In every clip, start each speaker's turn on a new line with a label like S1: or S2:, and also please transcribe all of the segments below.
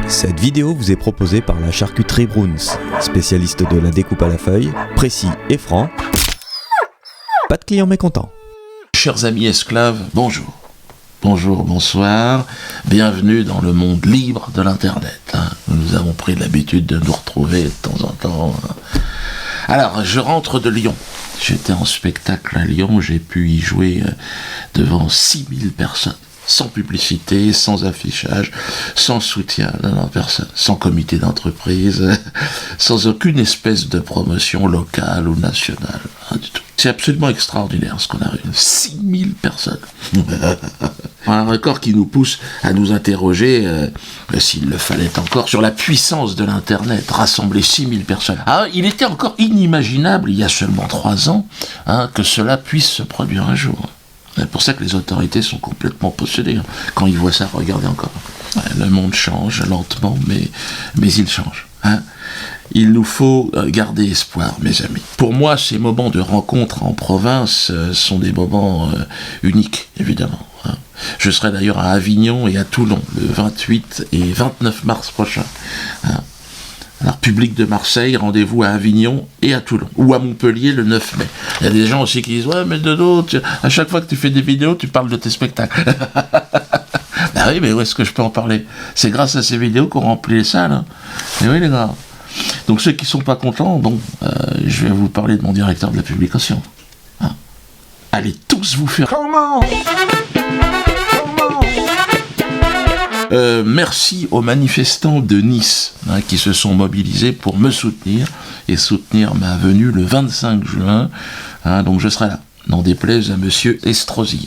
S1: Cette vidéo vous est proposée par la charcuterie Bruns, spécialiste de la découpe à la feuille, précis et franc. Pas de clients mécontents.
S2: Chers amis esclaves, bonjour. Bonjour, bonsoir. Bienvenue dans le monde libre de l'Internet. Nous avons pris l'habitude de nous retrouver de temps en temps. Alors, je rentre de Lyon. J'étais en spectacle à Lyon, j'ai pu y jouer devant 6000 personnes. Sans publicité, sans affichage, sans soutien de personne, sans comité d'entreprise, sans aucune espèce de promotion locale ou nationale, rien du tout. C'est absolument extraordinaire ce qu'on a réussi. 6000 personnes. Un record qui nous pousse à nous interroger, s'il le fallait encore, sur la puissance de l'Internet, rassembler 6000 personnes. Ah, il était encore inimaginable, il y a seulement 3 ans, que cela puisse se produire un jour. C'est pour ça que les autorités sont complètement possédées. Quand ils voient ça, regardez encore. Le monde change lentement, mais il change. Il nous faut garder espoir, mes amis. Pour moi, ces moments de rencontre en province sont des moments uniques, évidemment. Je serai d'ailleurs à Avignon et à Toulon, le 28 et 29 mars prochain. Alors, public de Marseille, rendez-vous à Avignon et à Toulon, ou à Montpellier le 9 mai. Il y a des gens aussi qui disent « Ouais, mais Dodo, à chaque fois que tu fais des vidéos, tu parles de tes spectacles. » Ben oui, mais où est-ce que je peux en parler ? C'est grâce à ces vidéos qu'on remplit les salles. Mais oui, les gars. Donc, ceux qui sont pas contents, je vais vous parler de mon directeur de la publication. Allez tous vous faire... Comment ? Merci aux manifestants de Nice qui se sont mobilisés pour me soutenir et soutenir ma venue le 25 juin. Donc je serai là, n'en déplaise à monsieur Estrosi,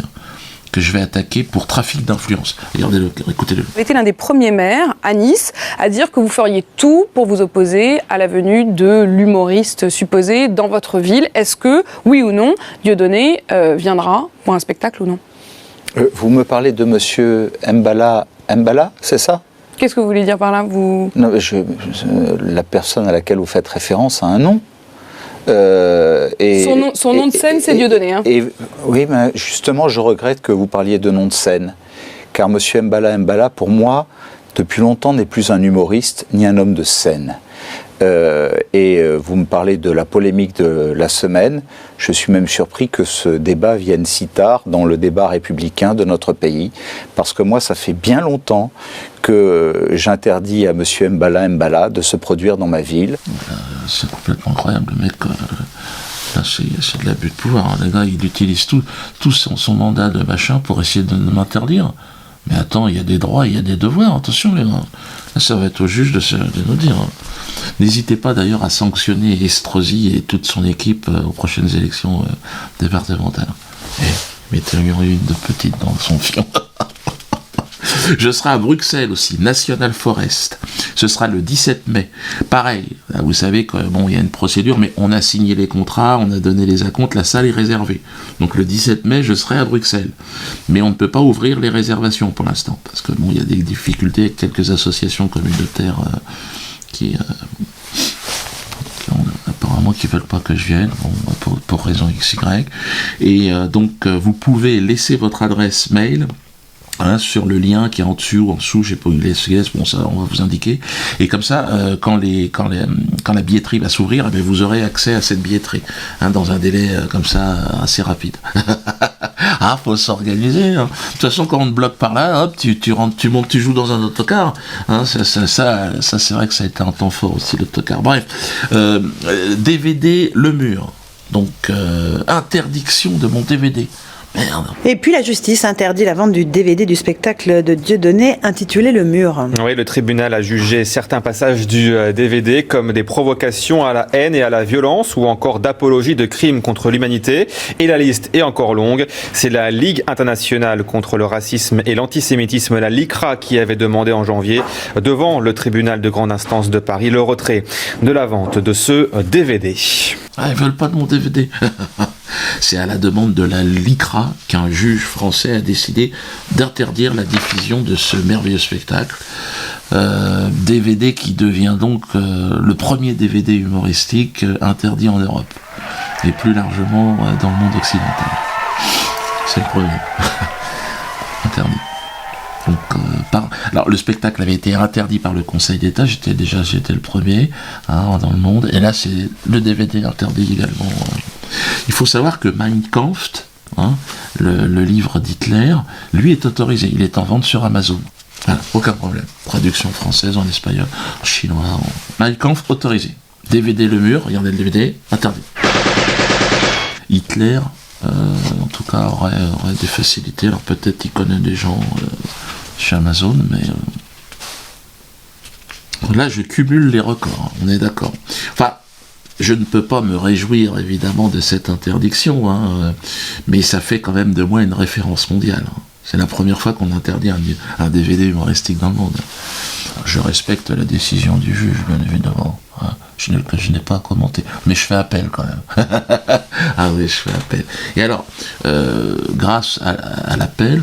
S2: que je vais attaquer pour trafic d'influence. Regardez-le, écoutez-le.
S3: Vous avez été l'un des premiers maires à Nice à dire que vous feriez tout pour vous opposer à la venue de l'humoriste supposé dans votre ville. Est-ce que, oui ou non, Dieudonné viendra pour un spectacle ou non ?
S4: Vous me parlez de monsieur Mbala, c'est ça ?
S3: Qu'est-ce que vous voulez dire par là, vous...
S4: Non, la personne à laquelle vous faites référence a un nom.
S3: Son nom de scène, c'est Dieudonné.
S4: Oui, mais justement, je regrette que vous parliez de nom de scène. Car monsieur Mbala, pour moi, depuis longtemps, n'est plus un humoriste ni un homme de scène. Vous me parlez de la polémique de la semaine. Je suis même surpris que ce débat vienne si tard dans le débat républicain de notre pays, parce que moi, ça fait bien longtemps que j'interdis à monsieur Mbala de se produire dans ma ville.
S2: C'est complètement incroyable, le mec. Là, c'est de l'abus de pouvoir. Les gars, il utilise tout son mandat de machin pour essayer de m'interdire. Mais attends, il y a des droits, il y a des devoirs, attention les gars. Là, ça va être au juge de nous dire. N'hésitez pas d'ailleurs à sanctionner Estrosi et toute son équipe aux prochaines élections départementales. Et mettez-en une de petite dans son fion. Je serai à Bruxelles aussi, National Forest. Ce sera le 17 mai. Pareil, vous savez qu'il y a une procédure, mais on a signé les contrats, on a donné les acomptes, la salle est réservée. Donc le 17 mai, je serai à Bruxelles. Mais on ne peut pas ouvrir les réservations pour l'instant, parce que il y a des difficultés avec quelques associations communautaires qui apparemment qui veulent pas que je vienne, pour raison XY. Et donc vous pouvez laisser votre adresse mail sur le lien qui est en dessous, je sais pas, bon, ça, on va vous indiquer. Et comme ça, quand la billetterie va s'ouvrir, vous aurez accès à cette billetterie, dans un délai comme ça assez rapide. Faut s'organiser. De toute façon, quand on te bloque par là, hop, tu rentres, tu montes, tu joues dans un autocar. Ça, c'est vrai que ça a été un temps fort aussi, l'autocar. Bref, DVD Le Mur. Donc, interdiction de mon DVD. Merde.
S5: Et puis la justice interdit la vente du DVD du spectacle de Dieudonné intitulé Le Mur. Oui, le tribunal a jugé certains passages du DVD comme des provocations à la haine et à la violence ou encore d'apologie de crimes contre l'humanité. Et la liste est encore longue. C'est la Ligue internationale contre le racisme et l'antisémitisme, la LICRA, qui avait demandé en janvier devant le tribunal de grande instance de Paris le retrait de la vente de ce DVD.
S2: Ils veulent pas de mon DVD. C'est à la demande de la LICRA qu'un juge français a décidé d'interdire la diffusion de ce merveilleux spectacle. DVD qui devient donc le premier DVD humoristique interdit en Europe, et plus largement dans le monde occidental. C'est le premier. interdit. Donc, alors le spectacle avait été interdit par le Conseil d'État, j'étais le premier dans le monde, et là c'est le DVD interdit également. Il faut savoir que Mein Kampf, le livre d'Hitler, lui est autorisé, il est en vente sur Amazon. Voilà, aucun problème. Traduction française, en espagnol, en chinois, Mein Kampf autorisé. DVD Le Mur, regardez le DVD, interdit. Hitler, en tout cas, aurait des facilités. Alors peut-être qu'il connaît des gens chez Amazon, mais là je cumule les records, on est d'accord. Enfin, je ne peux pas me réjouir évidemment de cette interdiction, mais ça fait quand même de moi une référence mondiale. C'est la première fois qu'on interdit un DVD humoristique dans le monde. Alors, je respecte la décision du juge, bien évidemment. Je n'ai pas à commenter, mais je fais appel quand même. Ah oui, je fais appel. Et alors, grâce à l'appel,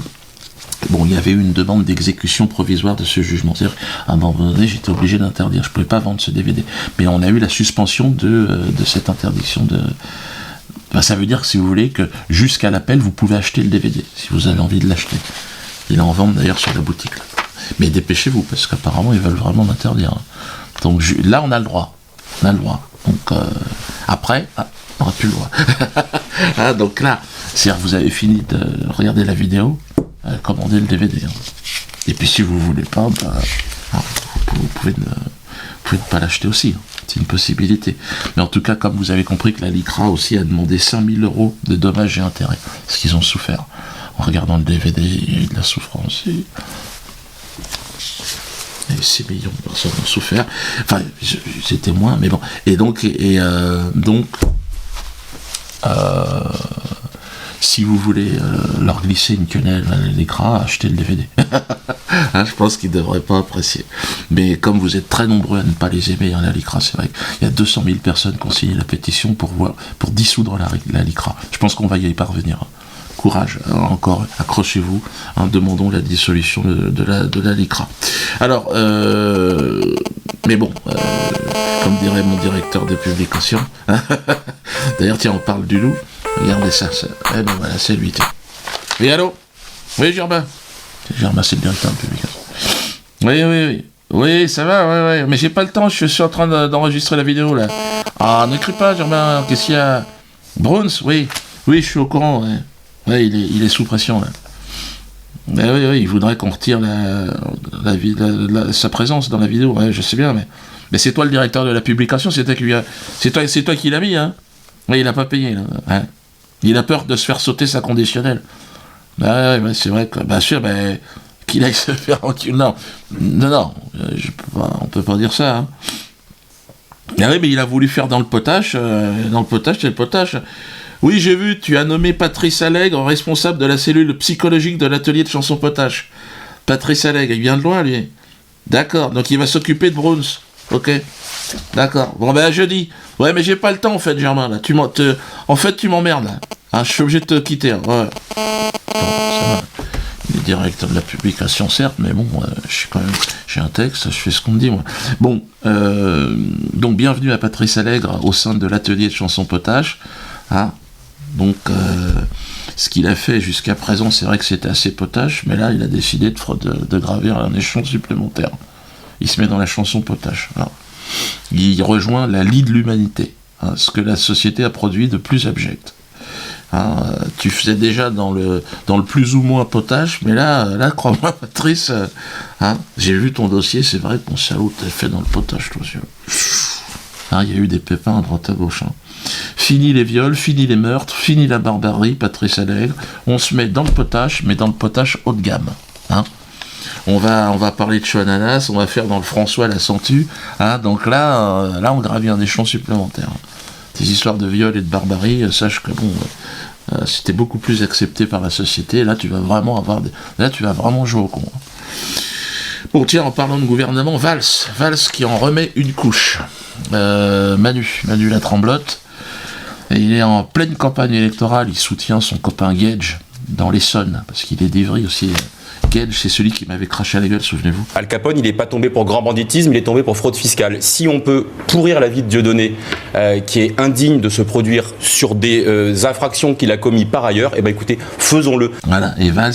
S2: il y avait eu une demande d'exécution provisoire de ce jugement. C'est-à-dire, à un moment donné, j'étais obligé d'interdire. Je ne pouvais pas vendre ce DVD. Mais on a eu la suspension de cette interdiction de... Enfin, ça veut dire, si vous voulez, que jusqu'à l'appel, vous pouvez acheter le DVD, si vous avez envie de l'acheter. Il est en vente d'ailleurs sur la boutique. Là. Mais dépêchez-vous, parce qu'apparemment, ils veulent vraiment m'interdire. Donc là, on a le droit. Donc, après, on n'aura plus le droit. Donc là, c'est-à-dire, vous avez fini de regarder la vidéo, commandez le DVD. Et puis, si vous voulez pas, vous pouvez ne pas l'acheter aussi. C'est une possibilité. Mais en tout cas, comme vous avez compris que la LICRA aussi a demandé 5 000 € de dommages et intérêts, parce qu'ils ont souffert. En regardant le DVD, il y a eu de la souffrance. Et 6 millions de personnes ont souffert. Enfin, j'étais moins, mais bon. Et donc, si vous voulez leur glisser une quenelle à l'écran, achetez le DVD. Je pense qu'ils ne devraient pas apprécier. Mais comme vous êtes très nombreux à ne pas les aimer, la LICRA, c'est vrai qu'il y a 200 000 personnes qui ont signé la pétition pour dissoudre la LICRA. Je pense qu'on va y parvenir. Courage, encore, accrochez-vous, demandons la dissolution de la LICRA. Alors, mais bon, comme dirait mon directeur de publication, d'ailleurs, tiens, on parle du loup, regardez ça, voilà, c'est lui, tiens. Oui, allô? Oui, Germain, c'est le directeur de publication. Oui, ça va, ouais, mais j'ai pas le temps, je suis en train d'enregistrer la vidéo, là. Ah, n'écris pas, Germain, qu'est-ce qu'il y a? Bruns, oui, je suis au courant, ouais. Ouais, il est sous pression, là. Oui, il voudrait qu'on retire sa présence dans la vidéo. Ouais, je sais bien, mais c'est toi le directeur de la publication, c'est toi qui l'as mis, hein. Oui, il n'a pas payé, là. Hein. Il a peur de se faire sauter sa conditionnelle. Ouais, c'est vrai que, bien sûr, qu'il aille se faire enculer. Non, on peut pas dire ça, hein. Ah oui, mais il a voulu faire dans le potache, c'est le potache. Oui, j'ai vu, tu as nommé Patrice Allègre responsable de la cellule psychologique de l'atelier de chanson potache. Patrice Allègre, il vient de loin, lui. D'accord, donc il va s'occuper de Bruns. Ok, d'accord. Bon, à jeudi. Ouais, mais j'ai pas le temps, en fait, Germain, là. Tu m'emmerdes, là. Je suis obligé de te quitter, hein. Ouais. Bon, ça va. Il est directeur de la publication, certes, mais bon, j'ai un texte, je fais ce qu'on me dit, moi. Bon, donc bienvenue à Patrice Allègre au sein de l'atelier de chanson potache. Donc, ce qu'il a fait jusqu'à présent, c'est vrai que c'était assez potache, mais là, il a décidé de gravir un échelon supplémentaire. Il se met dans la chanson potache. Alors, il rejoint la lie de l'humanité, ce que la société a produit de plus abject. Tu faisais déjà dans le plus ou moins potache, mais là crois-moi, Patrice, j'ai vu ton dossier, c'est vrai que mon salaud t'as fait dans le potache, toi aussi. Il y a eu des pépins à droite à gauche. Fini les viols, fini les meurtres, fini la barbarie, Patrice Allègre. On se met dans le potache, mais dans le potache haut de gamme. On va parler de Chouananas, on va faire dans le François la Sentue. Donc là, on gravit un échelon supplémentaire. Ces histoires de viol et de barbarie, sache que c'était beaucoup plus accepté par la société. Là, tu vas vraiment jouer au con. Bon, tiens, en parlant de gouvernement, Valls qui en remet une couche. Manu la Tremblotte, et il est en pleine campagne électorale, il soutient son copain Gage, dans l'Essonne, parce qu'il est d'Ivry aussi. Gage, c'est celui qui m'avait craché à la gueule, souvenez-vous.
S6: Al Capone, il n'est pas tombé pour grand banditisme, il est tombé pour fraude fiscale. Si on peut pourrir la vie de Dieudonné, qui est indigne de se produire sur des infractions qu'il a commis par ailleurs, eh ben écoutez, faisons-le.
S2: Voilà, et Valls,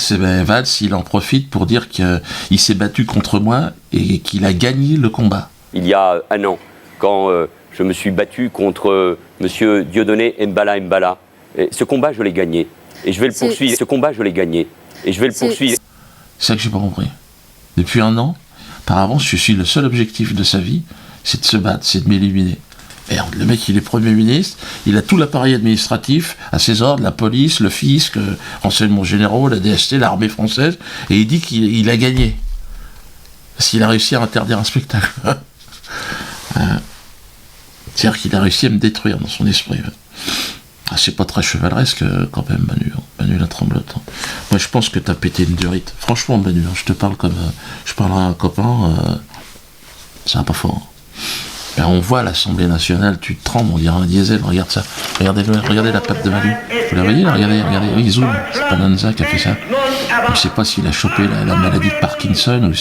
S2: il en profite pour dire qu'il s'est battu contre moi et qu'il a gagné le combat.
S7: Il y a un an, quand je me suis battu contre monsieur Dieudonné Mbala, ce combat, je l'ai gagné. Et je vais le poursuivre. Ce combat, je l'ai gagné. Et je vais le poursuivre.
S2: C'est ça que j'ai pas compris. Depuis un an, par avance, je suis le seul objectif de sa vie, c'est de se battre, c'est de m'éliminer. Merde, le mec, il est Premier ministre, il a tout l'appareil administratif à ses ordres, la police, le fisc, renseignements généraux, la DST, l'armée française, et il dit qu'il a gagné. Parce qu'il a réussi à interdire un spectacle. C'est-à-dire qu'il a réussi à me détruire dans son esprit. C'est pas très chevaleresque quand même, Manu la tremblote. Moi je pense que t'as pété une durite. Franchement, Manu, je te parle comme je parlerai à un copain, c'est un pas fort. Ben, on voit à l'Assemblée nationale, tu te trembles, on dirait un diesel, regarde ça. Regardez la patte de Manu. Vous la voyez là, regardez, il zoome. C'est Pananza qui a fait ça. Je sais pas s'il a chopé la maladie de Parkinson ou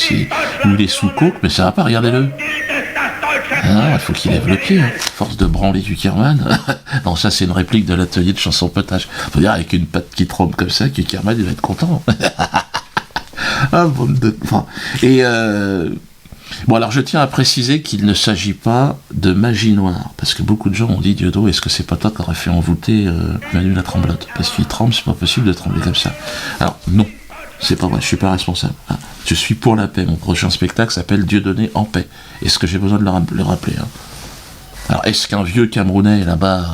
S2: il est sous coke, mais ça va pas, regardez-le. Non, il faut qu'il lève le pied, force de branler du Kerman. Non, ça c'est une réplique de l'atelier de chanson potage. Faut dire avec une patte qui tremble comme ça, que Kerman il va être content. Ah, bande de... Enfin, et bon, alors je tiens à préciser qu'il ne s'agit pas de magie noire, parce que beaucoup de gens ont dit, Diodo, est-ce que c'est pas toi qui aurais fait envoûter Manu la tremblote? Parce qu'il tremble, c'est pas possible de trembler comme ça. Alors non, c'est pas vrai, je suis pas responsable. Hein. Je suis pour la paix. Mon prochain spectacle s'appelle Dieudonné en paix. Est-ce que j'ai besoin de le rappeler hein? Alors, est-ce qu'un vieux Camerounais là-bas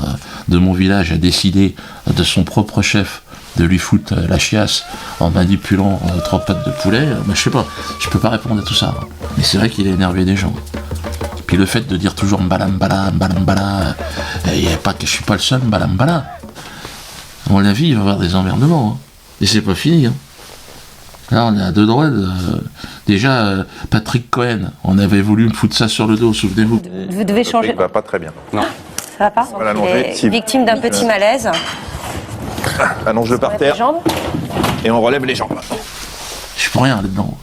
S2: de mon village a décidé de son propre chef de lui foutre la chiasse en manipulant 3 pattes de poulet? Je sais pas, je peux pas répondre à tout ça. Mais c'est vrai qu'il a énervé des gens. Puis le fait de dire toujours mbala, je suis pas le seul mbala. À mon avis, il va y avoir des emmerdements. Hein. Et c'est pas fini. Hein. Là, on est à 2 droits. Déjà, Patrick Cohen, on avait voulu me foutre ça sur le dos, souvenez-vous.
S8: Vous devez changer.
S9: Ça va pas très bien.
S6: Non.
S8: Ça va pas? Il est victime d'un petit malaise.
S9: Allonge-le par terre. Et on relève les jambes.
S2: Je peux rien là-dedans.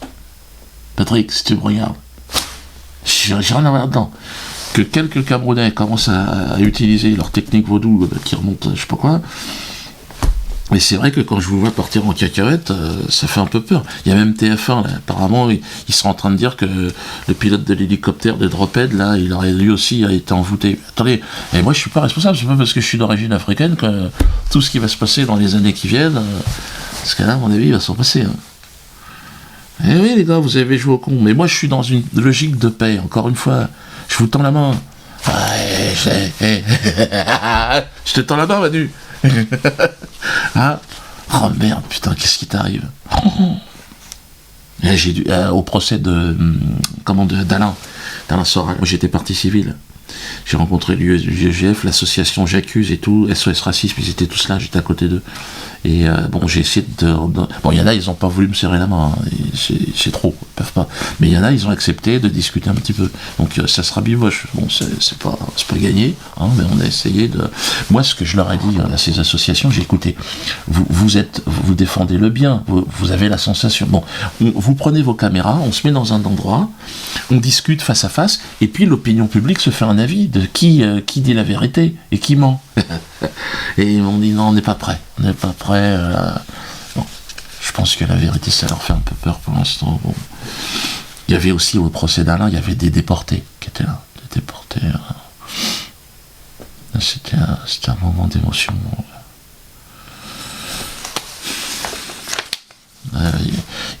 S2: Patrick, si tu me regardes, j'ai rien à voir là-dedans. Que quelques Camerounais commencent à utiliser leur technique vaudou qui remonte, je sais pas quoi. Mais c'est vrai que quand je vous vois partir en cacahuète, ça fait un peu peur. Il y a même TF1, là, apparemment, ils sont en train de dire que le pilote de l'hélicoptère de Drophead, là, il aurait lui aussi été envoûté. Attendez, et moi je suis pas responsable, c'est pas parce que je suis d'origine africaine que tout ce qui va se passer dans les années qui viennent, parce que là, à mon avis, il va s'en passer. Hein. Eh oui, les gars, vous avez joué au con, mais moi je suis dans une logique de paix, encore une fois, je vous tends la main. Je te tends la main, Manu. Ah, oh merde, putain, qu'est-ce qui t'arrive? J'ai dû au procès d'Alain Soral. Moi j'étais partie civile. J'ai rencontré l'UEGF, l'association J'accuse et tout, SOS Racisme, ils étaient tous là, j'étais à côté d'eux. Et bon, j'ai essayé Bon, il y en a, ils n'ont pas voulu me serrer la main, hein. C'est trop, ils peuvent pas. Mais il y en a, ils ont accepté de discuter un petit peu. Donc ça sera biboche. Bon, c'est pas gagné, hein, mais on a essayé de... Moi, ce que je leur ai dit à ces associations, j'ai écouté, vous défendez le bien, vous avez la sensation. Bon, vous prenez vos caméras, on se met dans un endroit, on discute face à face, et puis l'opinion publique se fait un avis de qui dit la vérité et qui ment. Et ils m'ont dit non, on n'est pas prêt. On n'est pas prêt. Bon, je pense que la vérité, ça leur fait un peu peur pour l'instant. Bon. Il y avait aussi au procès d'Alain, il y avait des déportés qui étaient là. Des déportés. C'était un moment d'émotion.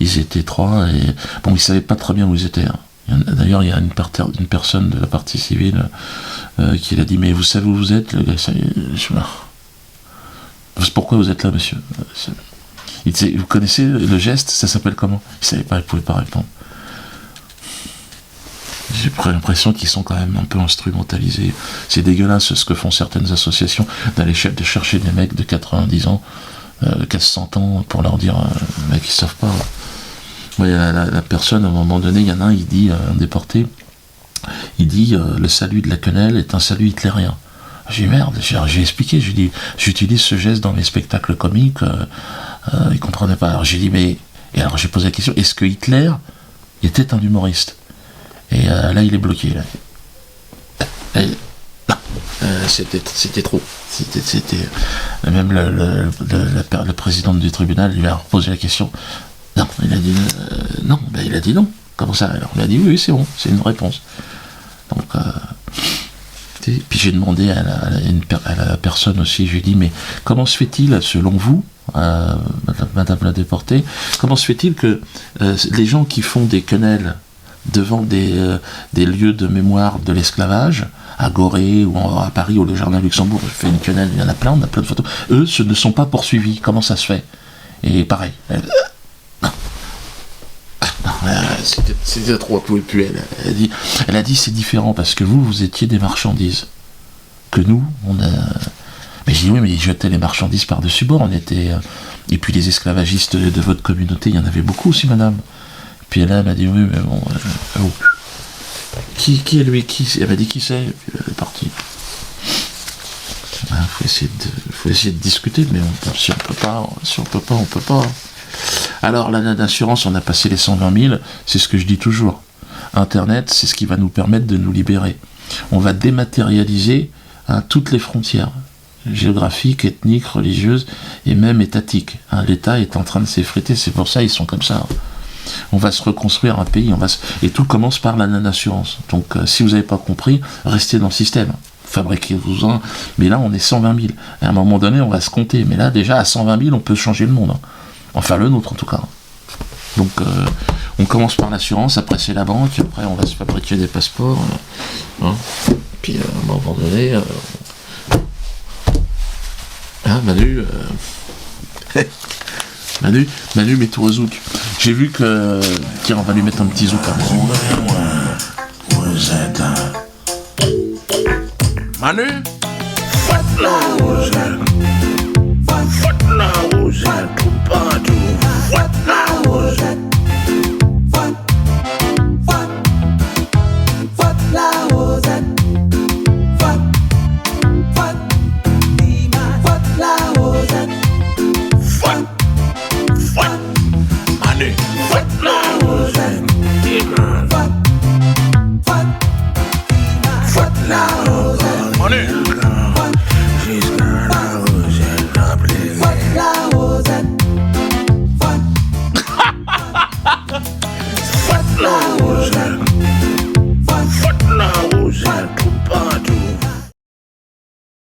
S2: Ils étaient 3 et bon, ils savaient pas très bien où ils étaient. Hein. D'ailleurs, il y a une personne de la partie civile qui l'a dit, mais vous savez où vous êtes? Le gars, pourquoi vous êtes là, monsieur? Vous connaissez le geste? Ça s'appelle comment? Il ne savait pas, il ne pouvait pas répondre. J'ai l'impression qu'ils sont quand même un peu instrumentalisés. C'est dégueulasse ce que font certaines associations, d'aller chercher des mecs de 90 ans, 100 ans, pour leur dire, mec, ils savent pas. Ouais, la personne, à un moment donné, il y en a un, il dit, un déporté, il dit, le salut de la quenelle est un salut hitlérien. J'ai dit, merde, j'ai expliqué, j'ai dit, j'utilise ce geste dans mes spectacles comiques, Il comprenait pas. Alors j'ai dit, mais... Et alors j'ai posé la question, est-ce que Hitler était un humoriste? Et là, il est bloqué. Là. C'était trop. C'était même le président du tribunal lui a reposé la question. Non, il a dit non. Ben, il a dit non. Comment ça? Alors il a dit oui, c'est bon, c'est une réponse. Donc, puis j'ai demandé à la personne aussi, je lui ai dit, mais comment se fait-il, selon vous, Madame la déportée, comment se fait-il que les gens qui font des quenelles devant des lieux de mémoire de l'esclavage, à Gorée ou à Paris ou le Jardin Luxembourg, je fais une quenelle, il y en a plein, on a plein de photos, eux ne sont pas poursuivis, comment ça se fait? Et pareil, c'était trop, elle pouvait plus. Elle a dit c'est différent parce que vous étiez des marchandises. Que nous, on a. Mais j'ai dit oui, mais ils jetaient les marchandises par-dessus bord. On était. Et puis les esclavagistes de votre communauté, il y en avait beaucoup aussi, madame. Puis elle m'a dit oui, mais bon. Qui est lui? Elle m'a dit qui c'est? Puis elle est partie. Faut essayer de discuter, mais si on peut pas, on peut pas. Alors, l'assurance, on a passé les 120 000, c'est ce que je dis toujours. Internet, c'est ce qui va nous permettre de nous libérer. On va dématérialiser toutes les frontières, géographiques, ethniques, religieuses et même étatiques. L'État est en train de s'effriter, c'est pour ça ils sont comme ça. On va se reconstruire un pays, et tout commence par l'assurance. Donc, si vous n'avez pas compris, restez dans le système. Fabriquez-vous-en. Mais là, on est 120 000. À un moment donné, on va se compter. Mais là, déjà, à 120 000, on peut changer le monde. Enfin, le nôtre, en tout cas. Donc, on commence par l'assurance, après c'est la banque, après on va se fabriquer des passeports. Puis, à un moment donné... Manu... Manu, mets-toi au zouk. J'ai vu que... Tiens, on va lui mettre un petit zouk. Vous êtes un... Manu? What now,